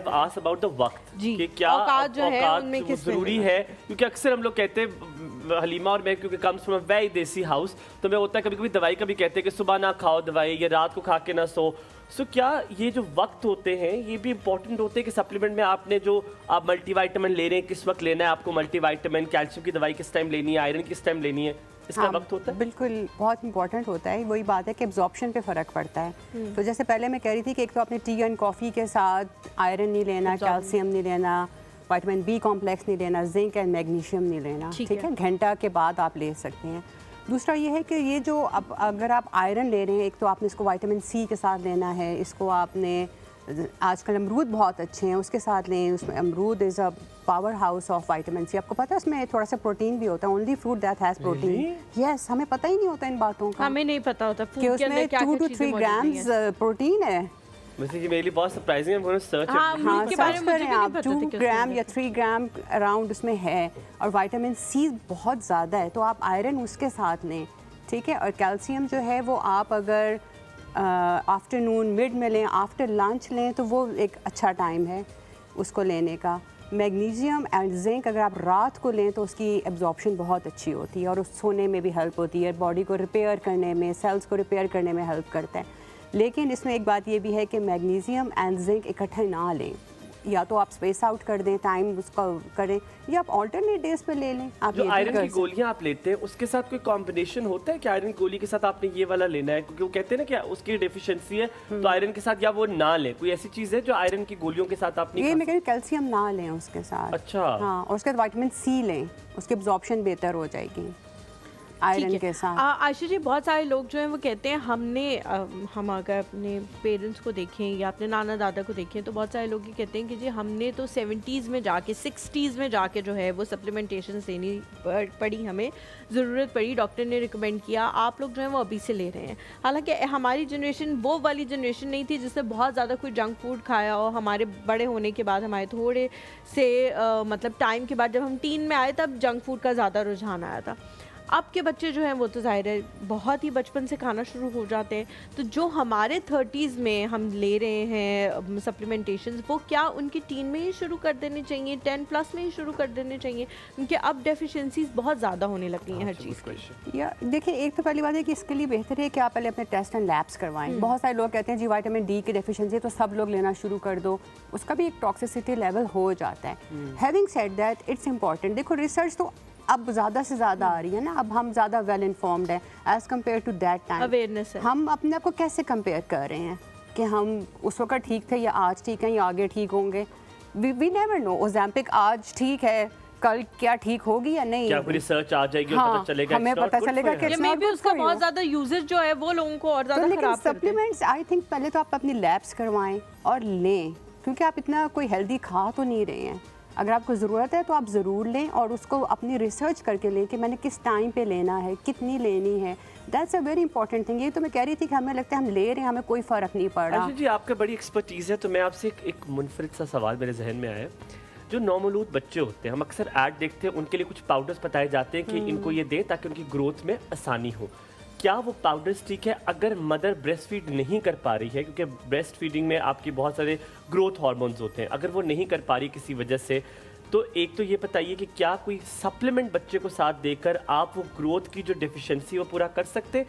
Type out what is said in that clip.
Ask about the वक्त जी, कि क्या औकात जो है औकात उनमें वो किस में जरूरी लेना है, क्योंकि अक्सर हम लोग कहते हैं, हलीमा और मैं क्योंकि कम्स फ्रॉम अ वेरी देसी हाउस, तो मैं होता है कभी कभी दवाई का भी कहते हैं कि सुबह ना खाओ दवाई या रात को खा के ना सो। सो क्या ये जो वक्त होते हैं ये भी इंपॉर्टेंट होते हैं कि सप्लीमेंट में आपने जो आप मल्टीविटामिन ले रहे हैं किस वक्त लेना है, आपको मल्टीविटामिन कैल्शियम की दवाई किस टाइम लेनी है, आयरन किस टाइम लेनी है, इसका हाँ, वक्त होता है? बिल्कुल बहुत इंपॉर्टेंट होता है। वही बात है कि एब्जॉर्प्शन पे फ़र्क पड़ता है। तो जैसे पहले मैं कह रही थी कि एक तो आपने टी एंड कॉफ़ी के साथ आयरन नहीं लेना, कैल्शियम नहीं लेना, विटामिन बी कॉम्प्लेक्स नहीं लेना, जिंक एंड मैग्नीशियम नहीं लेना, ठीक है, घंटा के बाद आप ले सकते हैं। दूसरा ये है कि ये जो अब अगर आप आयरन ले रहे हैं, एक तो आपने इसको विटामिन सी के साथ लेना है, इसको आपने आजकल अमरूद बहुत अच्छे हैं उसके साथ लें। उसमें अमरूद is a power house of vitamin C. आपको पता है उसमें थोड़ा सा प्रोटीन भी होता है, only fruit that has protein. Yes, हमें पता ही नहीं होता इन बातों का, हमें नहीं पता होता कि उसमें 2 to 3 ग्राम्स प्रोटीन है। वैसे ये मेरे लिए बहुत सरप्राइजिंग है, मैंने सर्च हाँ, हाँ, के बारे सर्च में मुझे करें भी नहीं आप, पता था 2 कि ग्राम उसमें या 3 ग्राम अराउंड उसमें है। और विटामिन सी बहुत ज़्यादा है, तो आप आयरन उसके साथ लें, ठीक है। और कैल्शियम जो है वो आप अगर आफ्टरनून मिड में लें, आफ्टर लंच लें, तो वो एक अच्छा टाइम है उसको लेने का। मैग्नीशियम एंड जिंक अगर आप रात को लें तो उसकी एब्जॉर्प्शन बहुत अच्छी होती है और उस सोने में भी हेल्प होती है, बॉडी को रिपेयर करने में, सेल्स को रिपेयर करने में हेल्प करता है। लेकिन इसमें एक बात ये भी है कि मैग्नीशियम एंड जिंक इकट्ठे ना लें, या तो आप स्पेस आउट कर दें, टाइम उसका करें, या आप ऑल्टरनेट डेज पे ले लें। आप जो ये भी आयरन कर की गोलियां आप लेते हैं उसके साथ कोई कॉम्बिनेशन होता है कि आयरन की गोली के साथ आपने ये वाला लेना है, क्योंकि वो कहते हैं ना कि उसकी डेफिशिएंसी है तो आयरन के साथ या वो ना लें, कोई ऐसी चीज है जो आयरन की गोलियों के साथ आप ये नहीं मैं कह रही कैल्शियम ना लें उसके साथ। अच्छा। हाँ, और उसके बाद विटामिन सी लें, उसकी एब्जॉर्प्शन बेहतर हो जाएगी आयरन के साथ। आशा जी, बहुत सारे लोग जो हैं वो कहते हैं हम अगर अपने पेरेंट्स को देखें या अपने नाना दादा को देखें तो बहुत सारे लोग ये कहते हैं कि जी हमने तो 70s में जाके 60s में जाके जो है वो सप्लीमेंटेशन लेनी पड़ी, हमें ज़रूरत पड़ी, डॉक्टर ने रिकमेंड किया, आप लोग जो हैं वो अभी से ले रहे हैं। हालांकि हमारी जनरेशन वो वाली जनरेशन नहीं थी जिसने बहुत ज़्यादा कोई जंक फूड खाया, और हमारे बड़े होने के बाद, हमारे थोड़े से मतलब टाइम के बाद जब हम टीन में आए तब जंक फूड का ज़्यादा रुझान आया था। अब के बच्चे जो हैं वो तो ज़ाहिर है बहुत ही बचपन से खाना शुरू हो जाते हैं, तो जो हमारे 30s में हम ले रहे हैं सप्लीमेंटेशंस, वो क्या उनकी टीन में ही शुरू कर देने चाहिए, 10+ में ही शुरू कर देने चाहिए, क्योंकि अब डेफिशिएंसीज बहुत ज़्यादा होने लग गई हैं हर चीज़ की। या देखिए, एक तो पहली बात है कि इसके लिए बेहतर है कि आप पहले अपने टेस्ट एंड लैब्स करवाएं। बहुत सारे लोग कहते हैं जी विटामिन डी की डेफिशिएंसी है तो सब लोग लेना शुरू कर दो, उसका भी एक टॉक्सिसिटी लेवल हो जाता है। Having said that, it's important. देखो, रिसर्च तो अब ज़्यादा से ज़्यादा आ रही है ना, अब हम ज़्यादा वेल इन्फॉर्म्ड हैं as compare to that time. Awareness है। हम अपने आप को कैसे कंपेयर कर रहे हैं कि हम उस वक्त ठीक थे या आज ठीक हैं या आगे ठीक होंगे? We never know. ओज़ेम्पिक आज ठीक है, कल क्या ठीक होगी या नहीं, क्या कोई रिसर्च आ जाएगी और हाँ, पता चलेगा, हमें पता चलेगा कि मे भी उसका बहुत ज़्यादा यूजेज जो है वो लोगों को और ज़्यादा तो लेकिन खराब करते हैं। सप्लीमेंट्स आई थिंक पहले तो आप अपनी लैब्स करवाएं और लें, क्योंकि आप इतना कोई हेल्दी खा तो नहीं रहे हैं। अगर आपको ज़रूरत है तो आप ज़रूर लें और उसको अपनी रिसर्च करके लें कि मैंने किस टाइम पे लेना है, कितनी लेनी है। That's a very important thing. ये तो मैं कह रही थी कि हमें लगता है हम ले रहे हैं, हमें कोई फ़र्क नहीं पड़ रहा। अच्छा जी, आपका बड़ी एक्सपर्टीज़ है, तो मैं आपसे एक मुनफरिद सा सवाल मेरे जहन में आया। जो नौमौलूद बच्चे होते हैं, हम अक्सर ऐड देखते हैं, उनके लिए कुछ पाउडर्स बताए जाते हैं कि इनको ये दें ताकि उनकी ग्रोथ में आसानी हो। क्या वो पाउडर्स ठीक है अगर मदर ब्रेस्ट फीड नहीं कर पा रही है, क्योंकि ब्रेस्ट फीडिंग में आपके बहुत सारे ग्रोथ हार्मोन्स होते हैं, अगर वो नहीं कर पा रही किसी वजह से, तो एक तो ये बताइए कि क्या कोई सप्लीमेंट बच्चे को साथ देकर आप वो ग्रोथ की जो डेफिशिएंसी वो पूरा कर सकते हैं,